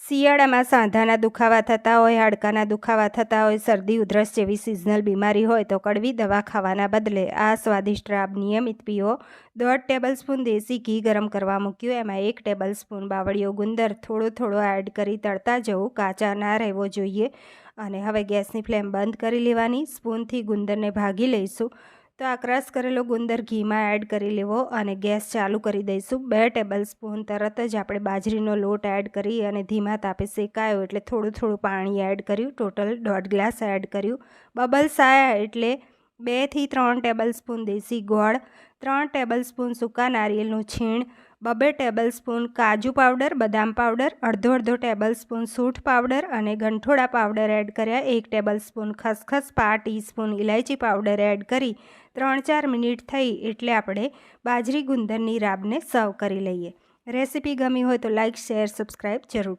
શિયાળામાં સાંધાના દુખાવા થતા હોય, હાડકાના દુખાવા થતા હોય, શરદી ઉધરસ જેવી સિઝનલ બીમારી હોય તો કડવી દવા ખાવાના બદલે આ સ્વાદિષ્ટ રાબ નિયમિત પીવો। 1.5 ટેબલસ્પૂન દેશી ઘી ગરમ કરવા મૂક્યું, એમાં 1 ટેબલસ્પૂન બાવળિયો ગુંદર થોડો એડ કરી તળતા જવું, કાચા ના રહેવો જોઈએ। અને હવે ગેસની ફ્લેમ બંધ કરી લેવાની, સ્પૂનથી ગુંદરને ભાગી લઈશું। તો આ ક્રશ કરેલો ગુંદર ઘીમાં એડ કરી લેવો અને ગેસ ચાલુ કરી દઈશું। 2 ટેબલસ્પૂન તરત જ આપણે બાજરીનો લોટ એડ કરી અને ધીમા તાપે શેકાયો એટલે થોડું પાણી એડ કર્યું, ટોટલ 1.5 ગ્લાસ એડ કર્યું। બબલ્સ આવ્યા એટલે 2 થી 3 ટેબલસ્પૂન દેશી ગોળ, 3 ટેબલસ્પૂન સૂકા નારિયેળનું છીણ, 2 ટેબલસ્પૂન કાજુ પાવડર, બદામ પાવડર, અડધો ટેબલસ્પૂન સૂંઠ પાવડર અને ગંઠોડા પાવડર એડ કર્યા। 1 ટેબલસ્પૂન ખસખસ, 1/4 ટીસ્પૂન ઇલાયચી પાવડર એડ કરી 3-4 મિનિટ થઈ એટલે આપણે બાજરી ગુંદરની રાબને સર્વ કરી લઈએ। રેસીપી ગમી હોય તો લાઇક, શેર, સબસ્ક્રાઈબ જરૂર કરો।